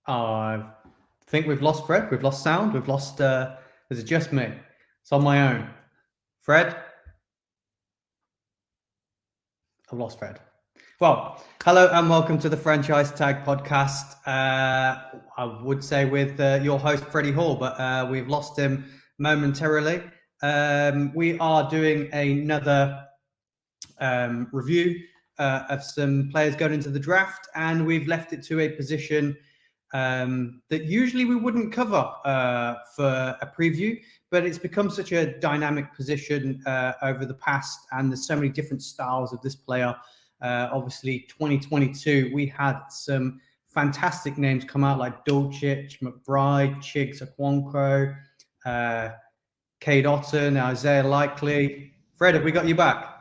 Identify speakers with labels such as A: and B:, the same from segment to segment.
A: I think we've lost Fred. We've lost sound. We've lost. Is it just me? It's on my own. Fred? I've lost Fred. Well, hello and welcome to the Franchise Tag Podcast. I would say with your host, Freddie Hall, but we've lost him momentarily. We are doing another review of some players going into the draft, and we've left it to a position that usually we wouldn't cover for a preview, but it's become such a dynamic position over the past, and there's so many different styles of this player. Obviously, 2022, we had some fantastic names come out like Dulcich, McBride, Chiggs Okonkwo, Cade Otton, Isaiah Likely. Fred, have we got you back?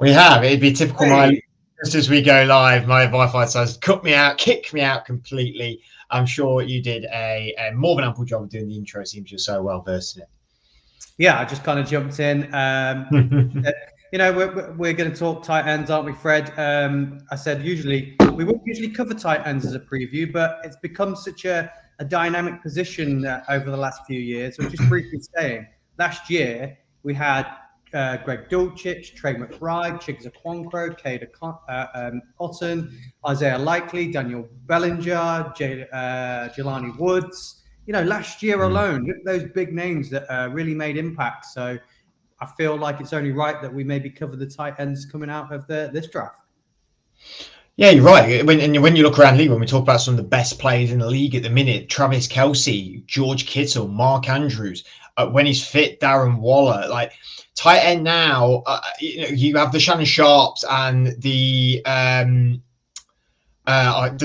B: We have. It'd be typical. Hey. Just as we go live, my Wi-Fi size cut me out, kicked me out completely. I'm sure you did a more than ample job of doing the intro. It seems you're so well versed in it.
A: Yeah, I just kind of jumped in. You know, we're going to talk tight ends, aren't we, Fred? I said we wouldn't usually cover tight ends as a preview, but it's become such a dynamic position over the last few years. So just briefly saying, last year we had Greg Dulcich, Trey McBride, Chiggs Okonkwo, Cade Otton, Isaiah Likely, Daniel Bellinger, Jelani Woods. You know, last year alone, those big names that really made impact. So I feel like it's only right that we maybe cover the tight ends coming out of this draft.
B: Yeah, you're right. When you look around the league, when we talk about some of the best players in the league at the minute, Travis Kelce, George Kittle, Mark Andrews, when he's fit, Darren Waller, like tight end now, you have the Shannon Sharps and the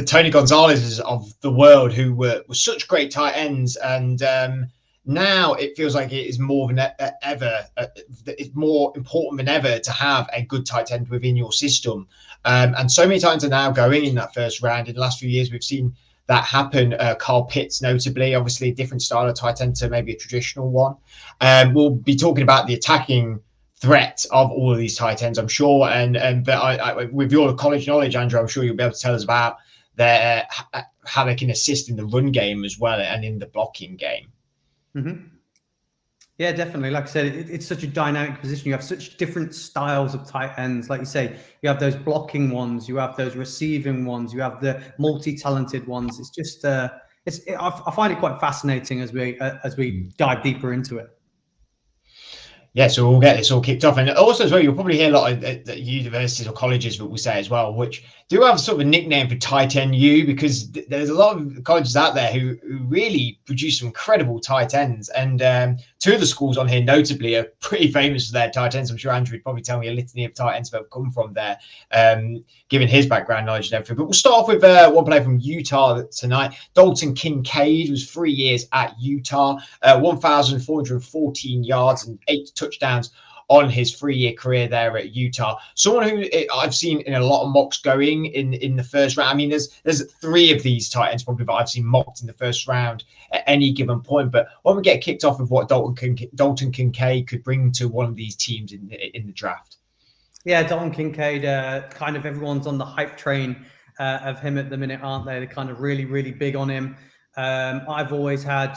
B: Tony Gonzalez's of the world who were such great tight ends, and now it feels like it is more than ever. It's more important than ever to have a good tight end within your system. And so many tight ends are now going in that first round. In the last few years, we've seen that happen. Carl Pitts, notably, obviously a different style of tight end to maybe a traditional one. We'll be talking about the attacking threat of all of these tight ends, I'm sure. But with your college knowledge, Andrew, I'm sure you'll be able to tell us about how they can assist in the run game as well and in the blocking game.
A: Mm-hmm. Yeah, definitely. Like I said, it's such a dynamic position. You have such different styles of tight ends. Like you say, you have those blocking ones, you have those receiving ones, you have the multi-talented ones. It's just, I find it quite fascinating as we dive deeper into it.
B: Yeah, so we'll get this all kicked off. And also as well, you'll probably hear a lot of universities or colleges that we say as well, which do have sort of a nickname for tight end U, because there's a lot of colleges out there who really produce some incredible tight ends. And two of the schools on here notably are pretty famous for their tight ends. I'm sure Andrew would probably tell me a litany of tight ends that have come from there, given his background knowledge and everything. But we'll start off with one player from Utah tonight. Dalton Kincaid was 3 years at Utah, 1,414 yards and 8 touchdowns on his 3-year career there at Utah. Someone who I've seen in a lot of mocks going in the first round. I mean, there's 3 of these tight ends probably that I've seen mocked in the first round at any given point. But when we get kicked off with what Dalton Kincaid could bring to one of these teams in the draft.
A: Yeah, Dalton Kincaid, kind of everyone's on the hype train of him at the minute, aren't they? They're kind of really, really big on him. I've always had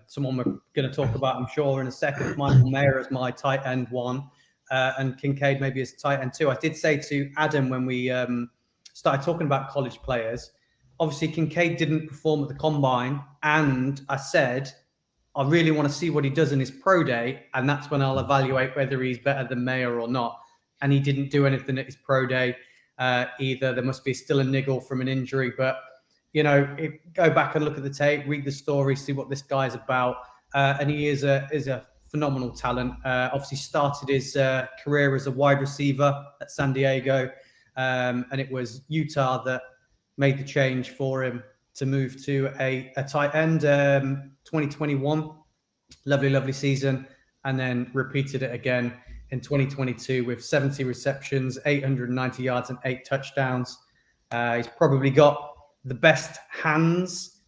A: someone we're going to talk about, I'm sure, in a second, Michael Mayer as my tight end 1, and Kincaid maybe as tight end 2. I did say to Adam when we started talking about college players, obviously Kincaid didn't perform at the combine, and I said, I really want to see what he does in his pro day, and that's when I'll evaluate whether he's better than Mayer or not. And he didn't do anything at his pro day either. There must be still a niggle from an injury, but you know, go back and look at the tape, read the story, see what this guy's about. And he is a phenomenal talent. Obviously started his career as a wide receiver at San Diego. And it was Utah that made the change for him to move to a tight end. 2021, lovely season. And then repeated it again in 2022 with 70 receptions, 890 yards and 8 touchdowns. He's probably got the best hands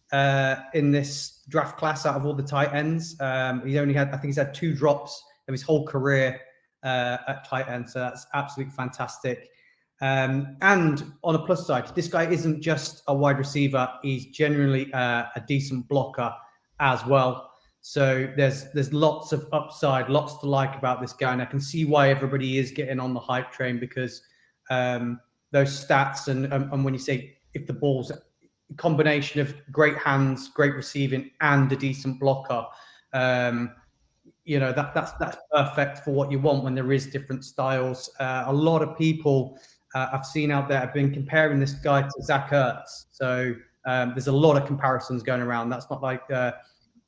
A: in this draft class out of all the tight ends. He's had 2 drops of his whole career at tight end. So that's absolutely fantastic. And on a plus side, this guy isn't just a wide receiver; he's generally a decent blocker as well. So there's lots of upside, lots to like about this guy, and I can see why everybody is getting on the hype train, because those stats and when you say if the ball's a combination of great hands, great receiving, and a decent blocker, that's perfect for what you want when there is different styles. A lot of people I've seen out there have been comparing this guy to Zach Ertz. So there's a lot of comparisons going around. That's not like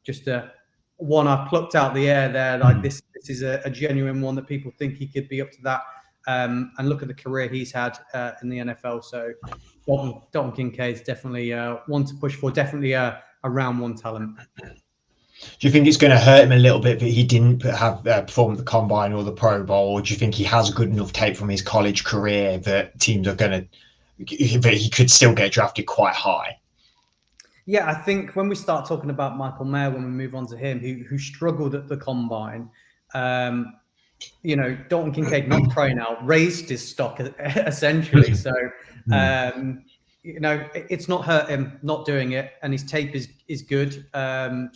A: just a one I plucked out the air there. Like this is a genuine one that people think he could be up to that. And look at the career he's had in the NFL. So Dalton Kincaid's definitely one to push for. Definitely a round one talent.
B: Do you think it's going to hurt him a little bit that he didn't have performed at the Combine or the Pro Bowl? Or do you think he has good enough tape from his college career that teams are going to, that he could still get drafted quite high?
A: Yeah, I think when we start talking about Michael Mayer, when we move on to him, who struggled at the Combine, Dalton Kincaid not trying out raised his stock essentially. So, it's not hurt him not doing it, and his tape is good. No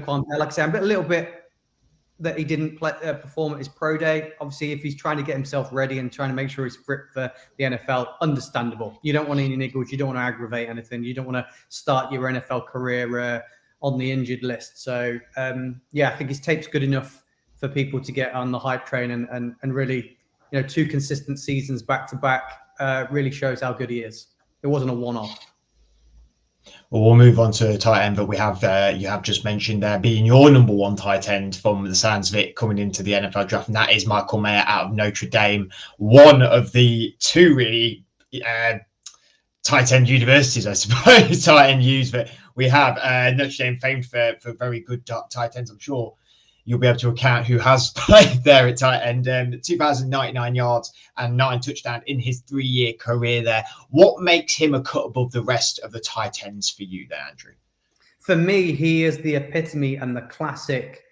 A: qualm there. Like I say, I'm a little bit that he didn't perform at his pro day. Obviously, if he's trying to get himself ready and trying to make sure he's fit for the NFL, understandable. You don't want any niggles. You don't want to aggravate anything. You don't want to start your NFL career on the injured list. So, I think his tape's good enough for people to get on the hype train and really, 2 consistent seasons back to back really shows how good he is. It wasn't a one-off.
B: Well, we'll move on to tight end, but we have you have just mentioned there being your number 1 tight end from the sounds of it coming into the NFL draft, and that is Michael Mayer out of Notre Dame, one of the 2 really tight end universities, I suppose, tight end U's that we have. Notre Dame famed for very good tight ends. I'm sure you'll be able to account who has played there at tight end. 2,099 yards and 9 touchdowns in his 3-year career there. What makes him a cut above the rest of the tight ends for you there, Andrew?
A: For me, he is the epitome and the classic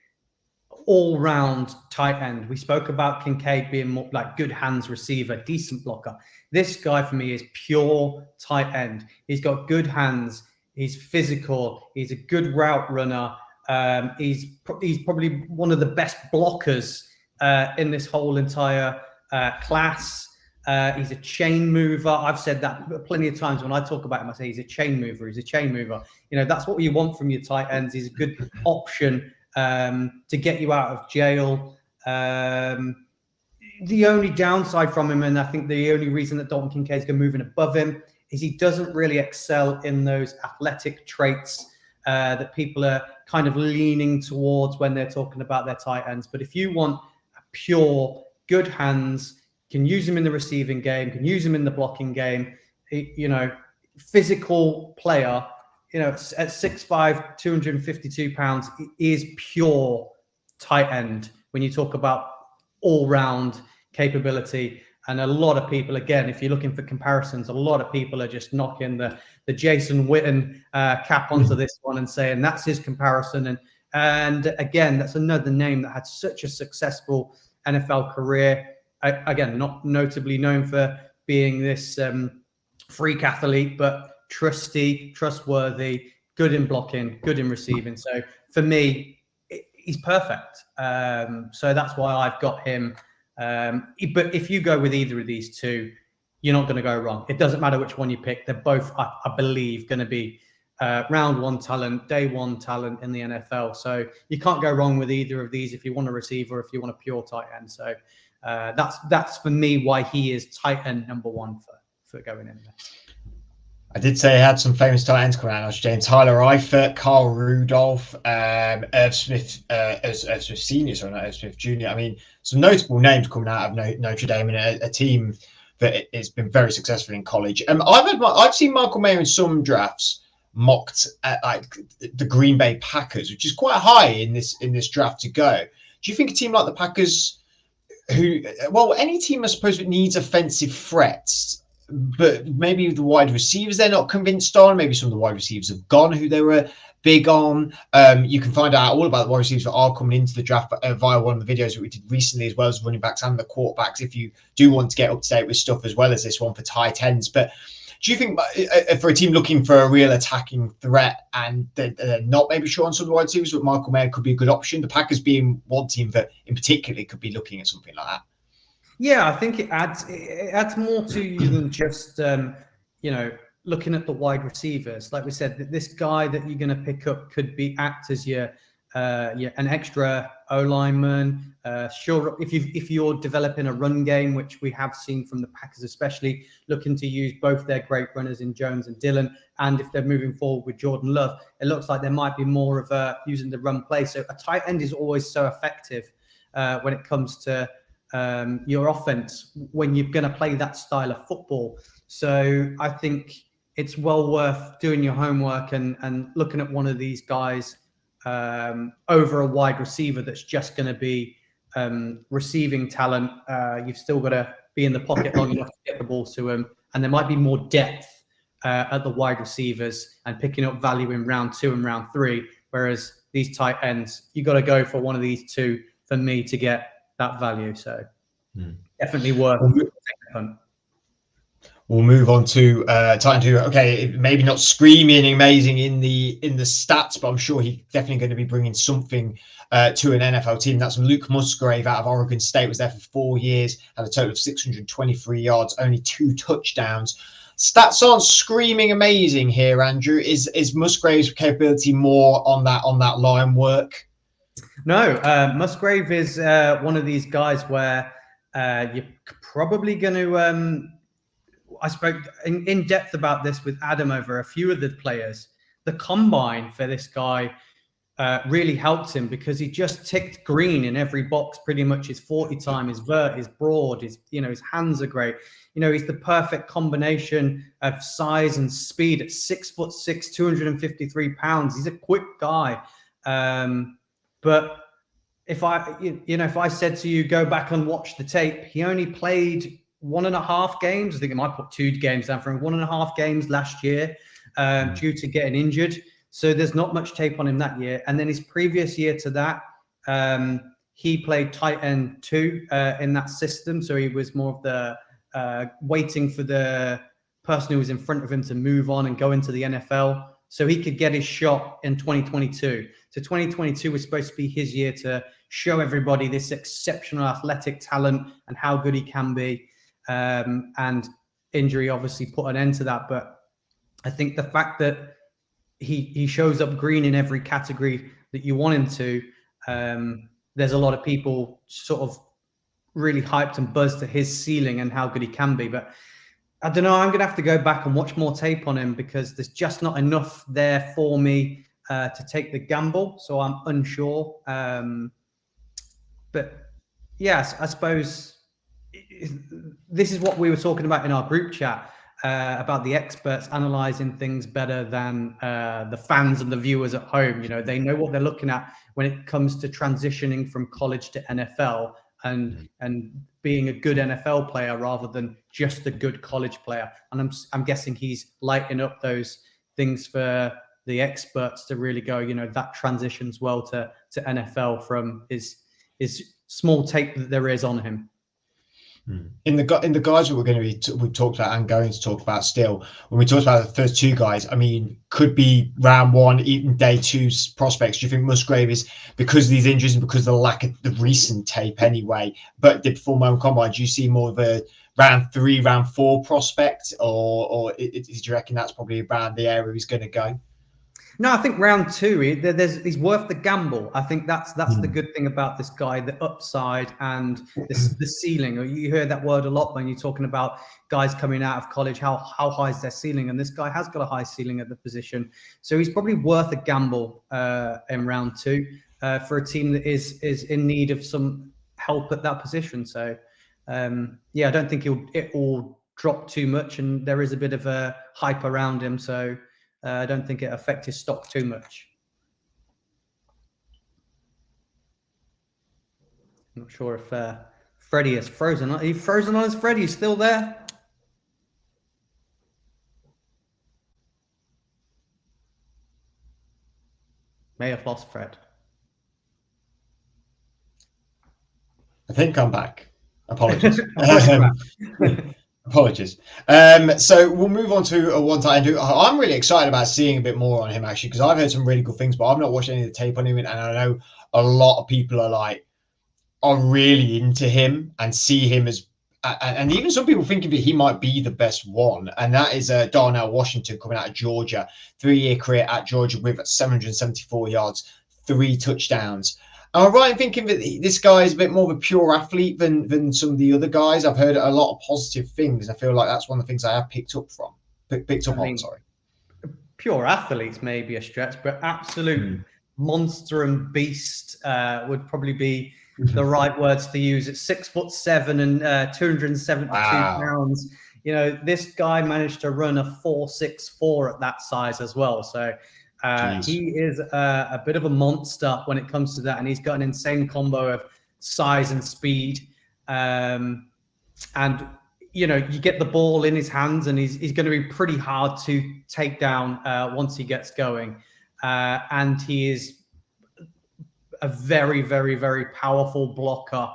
A: all-round tight end. We spoke about Kincaid being more like good hands receiver, decent blocker. This guy for me is pure tight end. He's got good hands. He's physical. He's a good route runner. He's probably one of the best blockers in this whole entire class. He's a chain mover. I've said that plenty of times when I talk about him. I say he's a chain mover. He's a chain mover. That's what you want from your tight ends. He's a good option to get you out of jail. The only downside from him, and I think the only reason that Dalton Kincaid is going to move in above him, is he doesn't really excel in those athletic traits that people are kind of leaning towards when they're talking about their tight ends. But if you want a pure, good hands, can use him in the receiving game, can use him in the blocking game, physical player, at 6'5", 252 pounds, is pure tight end when you talk about all-round capability. And a lot of people, again, if you're looking for comparisons, a lot of people are just knocking the Jason Witten cap onto this one and saying that's his comparison. And again, that's another name that had such a successful NFL career. Again, not notably known for being this freak athlete, but trustworthy, good in blocking, good in receiving. So for me, he's perfect. So that's why I've got him. But if you go with either of these 2, you're not going to go wrong. It doesn't matter which one you pick. They're both, I believe, going to be round 1 talent, day 1 talent in the NFL. So you can't go wrong with either of these if you want a receiver, if you want a pure tight end. So that's for me why he is tight end number 1 for going in there.
B: I did say he had some famous tight ends coming out. James Tyler Eifert, Carl Rudolph, Irv Smith, Irv Smith Senior, sorry, not Irv Smith Junior. I mean, some notable names coming out of Notre Dame, and a team that has been very successful in college. I've seen Michael Mayer in some drafts mocked at like the Green Bay Packers, which is quite high in this draft to go. Do you think a team like the Packers, any team I suppose that needs offensive threats, but maybe the wide receivers they're not convinced on. Maybe some of the wide receivers have gone who they were big on. You can find out all about the wide receivers that are coming into the draft via one of the videos that we did recently, as well as running backs and the quarterbacks, if you do want to get up to date with stuff, as well as this one for tight ends. But do you think for a team looking for a real attacking threat and they're not maybe sure on some of the wide receivers, but Michael Mayer could be a good option? The Packers being one team that in particular could be looking at something like that.
A: Yeah, I think it adds more to you than just looking at the wide receivers. Like we said, this guy that you're going to pick up could act as your an extra O lineman. Sure, if you're developing a run game, which we have seen from the Packers, especially looking to use both their great runners in Jones and Dillon, and if they're moving forward with Jordan Love, it looks like there might be more of using the run play. So a tight end is always so effective when it comes to your offense when you're going to play that style of football. So I think it's well worth doing your homework and looking at one of these guys over a wide receiver that's just going to be receiving talent. You've still got to be in the pocket long enough to get the ball to him, and there might be more depth at the wide receivers and picking up value in round 2 and round 3, whereas these tight ends, you got to go for one of these two for me to get that value. So definitely worth taking a punt.
B: We'll move on to Titan 2. Okay, maybe not screaming amazing in the stats, but I'm sure he's definitely going to be bringing something to an NFL team. That's Luke Musgrave out of Oregon State. Was there for 4 years, had a total of 623 yards, only 2 touchdowns. Stats aren't screaming amazing here, Andrew. Is Musgrave's capability more on that line work?
A: No, Musgrave is one of these guys where you're probably going to. I spoke in depth about this with Adam over a few of the players. The combine for this guy really helped him because he just ticked green in every box. Pretty much his 40 time, his vert, his broad, his hands are great. He's the perfect combination of size and speed at 6'6", 253 pounds. He's a quick guy. But if I said to you, go back and watch the tape, he only played 1.5 games. I think I might put 2 games down for him. 1.5 games last year due to getting injured. So there's not much tape on him that year. And then his previous year to that, he played tight end 2 in that system. So he was more of the waiting for the person who was in front of him to move on and go into the NFL. So he could get his shot in 2022. So 2022 was supposed to be his year to show everybody this exceptional athletic talent and how good he can be. And injury obviously put an end to that. But I think the fact that he shows up green in every category that you want him to, there's a lot of people sort of really hyped and buzzed to his ceiling and how good he can be. But I don't know, I'm going to have to go back and watch more tape on him because there's just not enough there for me to take the gamble. So I'm unsure. But yes, I suppose this is what we were talking about in our group chat about the experts analyzing things better than the fans and the viewers at home. They know what they're looking at when it comes to transitioning from college to NFL and being a good NFL player rather than just a good college player. And I'm guessing he's lighting up those things for the experts to really go, that transitions well to NFL from his small tape that there is on him.
B: In the guys that we've talked about and going to talk about still, when we talked about the first 2 guys, I mean, could be round 1, even day 2's prospects. Do you think Musgrave is, because of these injuries and because of the lack of the recent tape anyway, but did perform well in combine, do you see more of a round 3, round 4 prospect, or do you reckon that's probably around the area he's going to go?
A: No, I think round 2, he's worth the gamble. I think that's the good thing about this guy, the upside and the ceiling. You hear that word a lot when you're talking about guys coming out of college, how high is their ceiling? And this guy has got a high ceiling at the position. So he's probably worth a gamble in round 2 for a team that is in need of some help at that position. So, I don't think it will drop too much, and there is a bit of a hype around him. So I don't think it affects his stock too much. I'm not sure if Freddie is frozen. Are you frozen on us, Freddie? You still there? May have lost Fred.
B: I think I'm back. Apologies. Apologies. So we'll move on to one tight end. I'm really excited about seeing a bit more on him, actually, because I've heard some really good things, but I've not watched any of the tape on him, and I know a lot of people are really into him and see him as, and even some people thinking that he might be the best one, and that is Darnell Washington, coming out of Georgia, 3-year career at Georgia with 774 yards, 3 touchdowns. Am I right in thinking that this guy is a bit more of a pure athlete than some of the other guys? I've heard a lot of positive things. I feel like that's one of the things I have picked up on.
A: Pure athletes may be a stretch, but absolute monster and beast would probably be the right words to use. It's 6'7" and 272 pounds. You know, this guy managed to run a 4.64 at that size as well. So he is a bit of a monster when it comes to that, and he's got an insane combo of size and speed. And you know, you get the ball in his hands, and he's going to be pretty hard to take down once he gets going. And he is a very, very, very powerful blocker.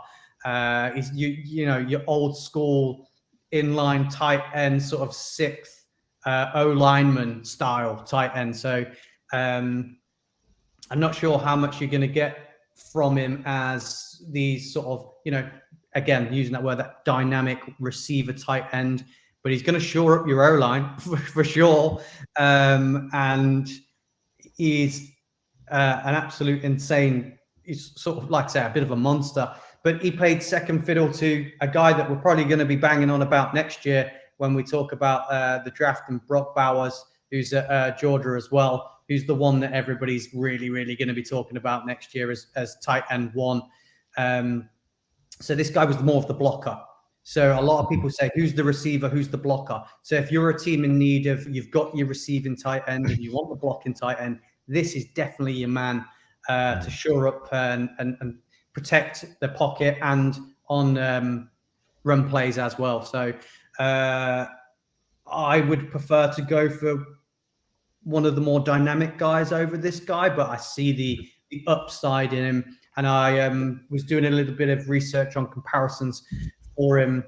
A: He's you know, your old school inline tight end, sort of 6th O lineman style tight end. So I'm not sure how much you're going to get from him as these sort of, you know, again, using that word, that dynamic receiver tight end, but he's going to shore up your O-line for sure. And he's an absolute insane, he's sort of, like I say, a bit of a monster, but he played second fiddle to a guy that we're probably going to be banging on about next year when we talk about the draft, and Brock Bowers, who's at Georgia as well, who's the one that everybody's really, really going to be talking about next year as tight end 1. So this guy was more of the blocker. So a lot of people say, who's the receiver? Who's the blocker? So if you're a team in need of, you've got your receiving tight end and you want the blocking tight end, this is definitely your man to shore up and protect the pocket and on run plays as well. So I would prefer to go for one of the more dynamic guys over this guy, but I see the upside in him. And I was doing a little bit of research on comparisons for him.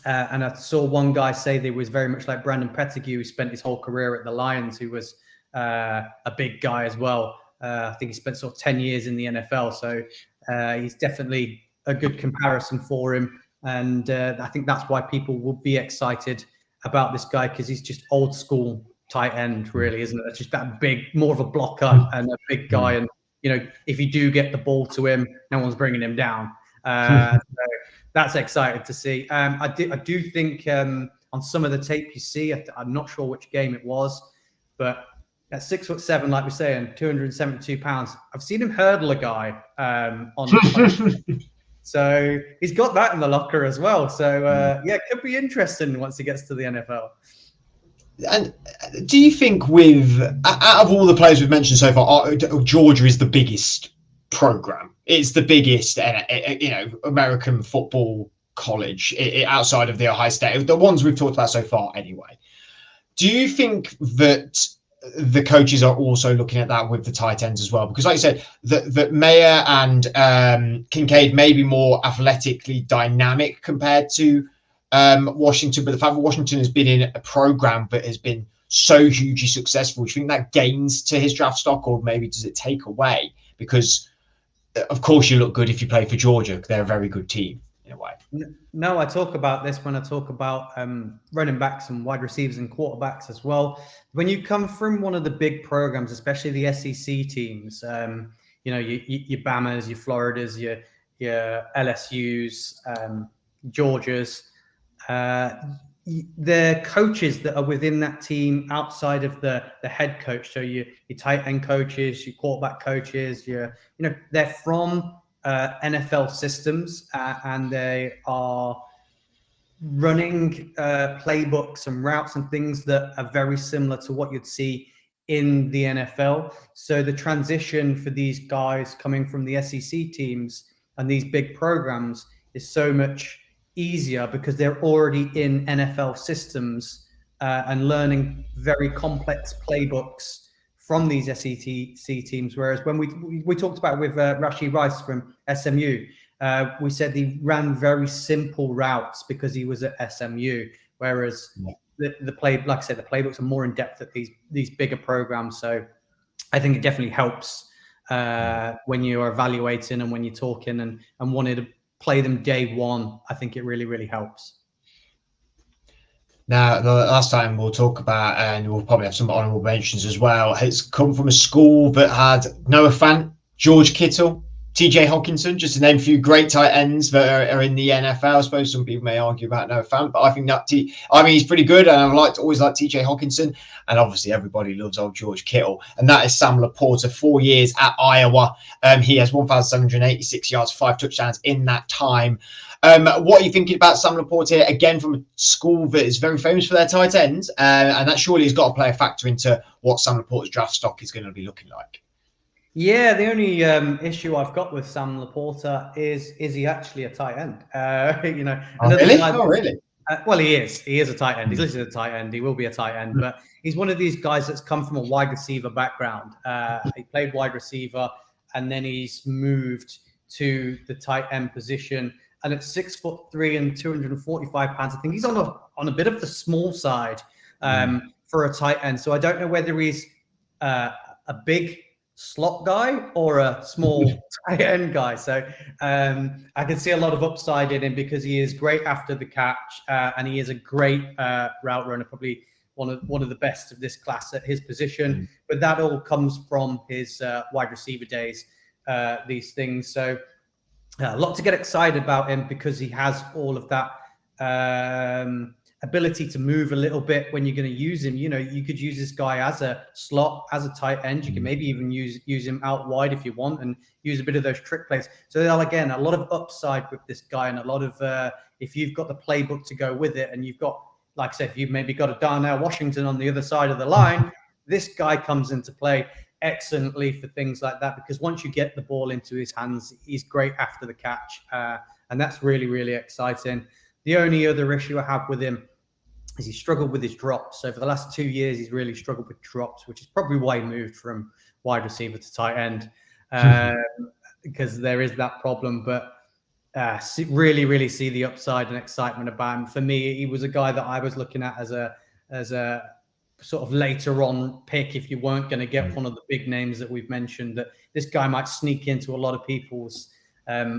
A: And I saw one guy say that he was very much like Brandon Pettigrew, who spent his whole career at the Lions, who was a big guy as well. I think he spent sort of 10 years in the NFL. So he's definitely a good comparison for him. And I think that's why people will be excited about this guy, because he's just old school tight end, really, isn't it? It's just that big, more of a blocker and a big guy. And, you know, if you do get the ball to him, no one's bringing him down. So that's exciting to see. I do think on some of the tape you see, I'm not sure which game it was, but at 6'7", like we're saying, 272 pounds, I've seen him hurdle a guy on so he's got that in the locker as well. So yeah, it could be interesting once he gets to the NFL.
B: And do you think, with out of all the players we've mentioned so far, Georgia is the biggest program? It's the biggest, you know, American football college outside of the Ohio State, the ones we've talked about so far anyway. Do you think that the coaches are also looking at that with the tight ends as well? Because like you said, that Mayer and Kincaid may be more athletically dynamic compared to Washington, but the fact that Washington has been in a program that has been so hugely successful, do you think that gains to his draft stock, or maybe does it take away? Because of course you look good if you play for Georgia. They're a very good team in a way.
A: No, I talk about this when I talk about running backs and wide receivers and quarterbacks as well. When you come from one of the big programs, especially the SEC teams, you know, your Bamas, your Floridas, your LSUs, Georgias, the coaches that are within that team outside of the head coach, so your tight end coaches, your quarterback coaches, they're from NFL systems, and they are running playbooks and routes and things that are very similar to what you'd see in the NFL. So the transition for these guys coming from the SEC teams and these big programs is so much easier because they're already in NFL systems and learning very complex playbooks from these SEC teams. Whereas when we talked about with Rashid Rice from SMU, we said he ran very simple routes because he was at SMU. Whereas the playbooks are more in depth at these bigger programs. So I think it definitely helps when you're evaluating and when you're talking and wanting to play them day one. I think it really, really helps.
B: Now, the last time we'll talk about, and we'll probably have some honourable mentions as well, it's come from a school that had Noah Fant, George Kittle, TJ Hockenson, just to name a few great tight ends that are in the NFL. I suppose some people may argue about Noah Fant, but I think he's pretty good, and I've always liked TJ Hockenson, and obviously everybody loves old George Kittle, and that is Sam Laporta, 4 years at Iowa. He has 1,786 yards, 5 touchdowns in that time. What are you thinking about Sam Laporta, again, from a school that is very famous for their tight ends, and that surely has got to play a factor into what Sam Laporta's draft stock is going to be looking like?
A: Yeah, the only issue I've got with Sam Laporta is he actually a tight end?
B: Really?
A: Well, he is. He is a tight end. He's listed as a tight end. He will be a tight end, but he's one of these guys that's come from a wide receiver background. He played wide receiver, and then he's moved to the tight end position. And at 6'3" and 245 pounds, I think he's on a bit of the small side for a tight end. So I don't know whether he's a big slot guy or a small tight end guy. So I can see a lot of upside in him because he is great after the catch and he is a great route runner, probably one of the best of this class at his position. But that all comes from his wide receiver days, these things. So a lot to get excited about him because he has all of that ability to move a little bit when you're going to use him. You know, you could use this guy as a slot, as a tight end. You can maybe even use him out wide if you want and use a bit of those trick plays. So again, a lot of upside with this guy and a lot of if you've got the playbook to go with it and you've got, like I said, if you've maybe got a Darnell Washington on the other side of the line, this guy comes into play excellently for things like that, because once you get the ball into his hands, he's great after the catch. And that's really, really exciting. The only other issue I have with him is he struggled with his drops. So for the last 2 years, he's really struggled with drops, which is probably why he moved from wide receiver to tight end, because there is that problem. But really, really see the upside and excitement about him. For me, he was a guy that I was looking at as a sort of later on pick if you weren't going to get one of the big names that we've mentioned, that this guy might sneak into a lot of people's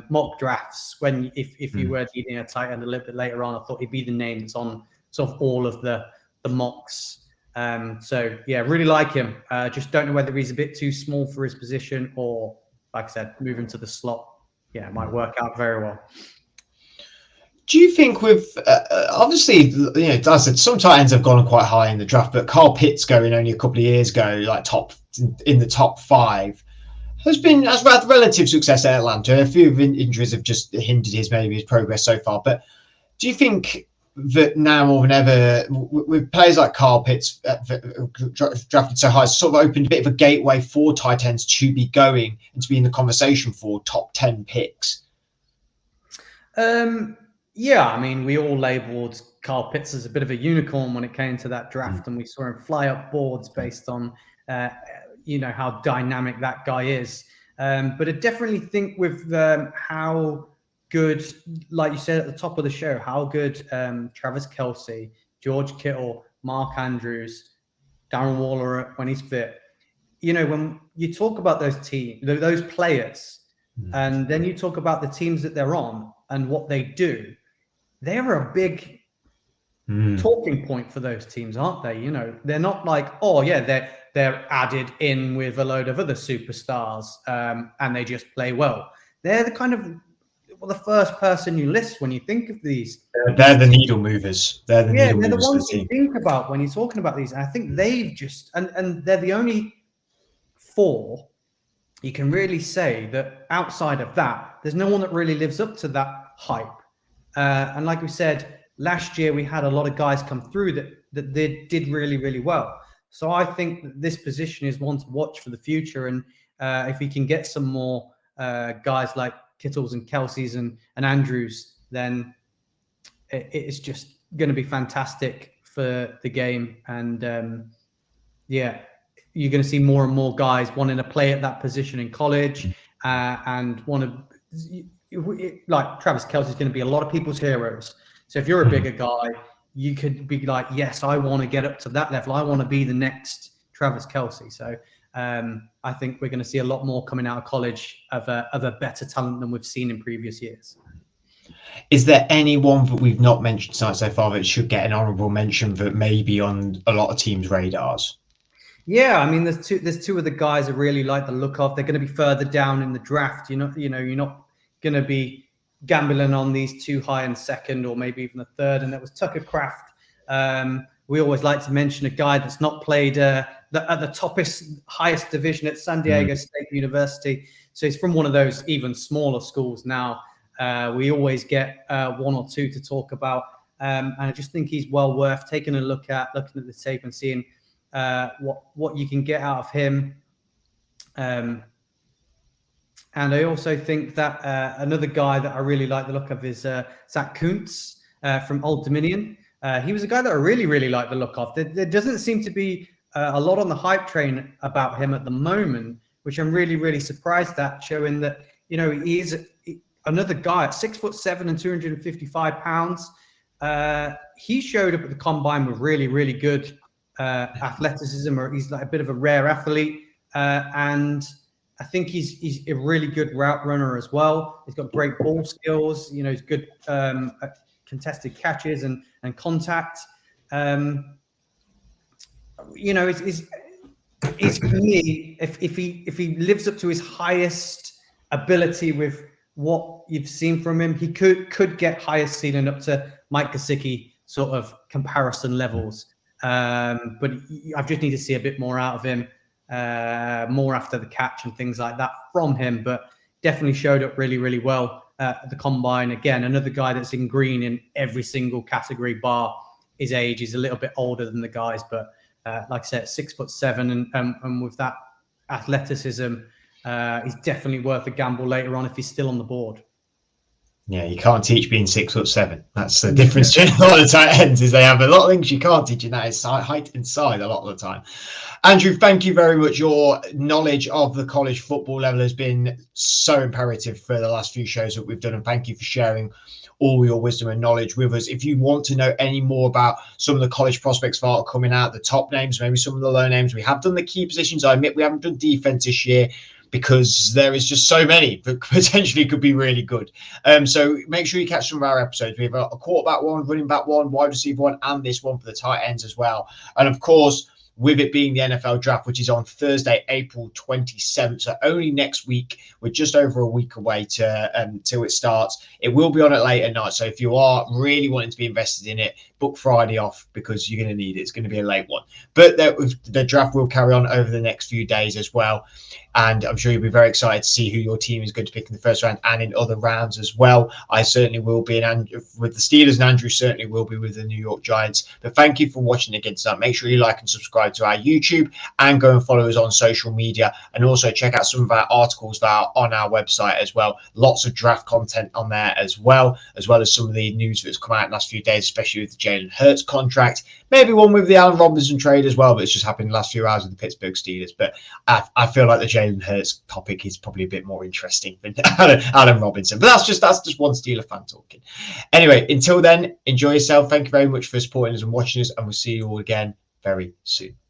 A: mock drafts if you were needing a tight end a little bit later on. I thought he'd be the name that's on sort of all of the mocks. So yeah, really like him. Just don't know whether he's a bit too small for his position or, like I said, moving to the slot. Yeah, it might work out very well.
B: Do you think with obviously, as I said, some tight ends have gone quite high in the draft, but Carl Pitts going only a couple of years ago, like in the top 5, has had relative success at Atlanta. A few injuries have just hindered his progress so far. But do you think that now more than ever, with players like Carl Pitts drafted so high, it's sort of opened a bit of a gateway for tight ends to be going and to be in the conversation for top 10 picks?
A: Yeah, I mean, we all labelled Carl Pitts as a bit of a unicorn when it came to that draft, and we saw him fly up boards based on, how dynamic that guy is. But I definitely think with how good, like you said at the top of the show, how good Travis Kelce, George Kittle, Mark Andrews, Darren Waller when he's fit. When you talk about those those players, and then you talk about the teams that they're on and what they do, they're a big talking point for those teams, aren't they? They're not like, oh yeah, they're added in with a load of other superstars and they just play well. They're the kind of the first person you list when you think of these.
B: They're the needle movers. They're the
A: ones you think about when you're talking about these. And I think they've just and they're the only 4 you can really say that outside of that, there's no one that really lives up to that hype. And like we said, last year we had a lot of guys come through that they did really, really well. So I think that this position is one to watch for the future. And if we can get some more guys like Kittles and Kelce's and Andrews, then it's just going to be fantastic for the game. And you're going to see more and more guys wanting to play at that position in college, and want to, like Travis Kelce is going to be a lot of people's heroes. So if you're a bigger guy, you could be like, yes, I want to get up to that level. I want to be the next Travis Kelce. So I think we're going to see a lot more coming out of college of a better talent than we've seen in previous years.
B: Is there anyone that we've not mentioned tonight so far that should get an honourable mention that may be on a lot of teams' radars?
A: Yeah, I mean, there's two of the guys I really like the look of. They're going to be further down in the draft. You're not going to be gambling on these too high in second or maybe even the third. And that was Tucker Kraft. We always like to mention a guy that's not played at the highest division at San Diego State University. So he's from one of those even smaller schools now. We always get one or two to talk about. And I just think he's well worth taking a look at, looking at the tape and seeing what you can get out of him. And I also think that another guy that I really like the look of is Zach Kuntz from Old Dominion. He was a guy that I really, really like the look of. There doesn't seem to be a lot on the hype train about him at the moment, which I'm really, really surprised at, showing that, he is another guy at 6'7" and 255 pounds. He showed up at the combine with really, really good athleticism, or he's like a bit of a rare athlete. And I think he's a really good route runner as well. He's got great ball skills. He's good contested catches and contact. It's for me, if he lives up to his highest ability with what you've seen from him, he could get highest ceiling up to Mike Gesicki sort of comparison levels. But I just need to see a bit more out of him, more after the catch and things like that from him. But definitely showed up really, really well at the combine. Again, another guy that's in green in every single category bar his age. He's a little bit older than the guys, but like I said, 6'7", and with that athleticism, he's definitely worth a gamble later on if he's still on the board.
B: Yeah, you can't teach being 6'7". That's the difference between a lot of tight ends, is they have a lot of things you can't teach, and that is height and size a lot of the time. Andrew, thank you very much. Your knowledge of the college football level has been so imperative for the last few shows that we've done, and thank you for sharing all your wisdom and knowledge with us. If you want to know any more about some of the college prospects that are coming out, the top names, maybe some of the low names, we have done the key positions. I admit we haven't done defense this year, because there is just so many that potentially could be really good. So make sure you catch some of our episodes. We have a quarterback one, running back one, wide receiver one, and this one for the tight ends as well. And of course, with it being the NFL draft, which is on Thursday, April 27th, so only next week, we're just over a week away till it starts. It will be on at late at night. So if you are really wanting to be invested in it, book Friday off, because you're going to need it. It's going to be a late one. But the draft will carry on over the next few days as well. And I'm sure you'll be very excited to see who your team is going to pick in the first round and in other rounds as well. I certainly will be with the Steelers, and Andrew certainly will be with the New York Giants. But thank you for watching against that. Make sure you like and subscribe to our YouTube, and go and follow us on social media. And also check out some of our articles that are on our website as well. Lots of draft content on there as well as some of the news that's come out in the last few days, especially with the Jalen Hurts contract. Maybe one with the Allen Robinson trade as well, but it's just happened in the last few hours with the Pittsburgh Steelers. But I feel like the Jalen Hurts topic is probably a bit more interesting than Allen Robinson. But that's just one Steeler fan talking. Anyway, until then, enjoy yourself. Thank you very much for supporting us and watching us, and we'll see you all again very soon.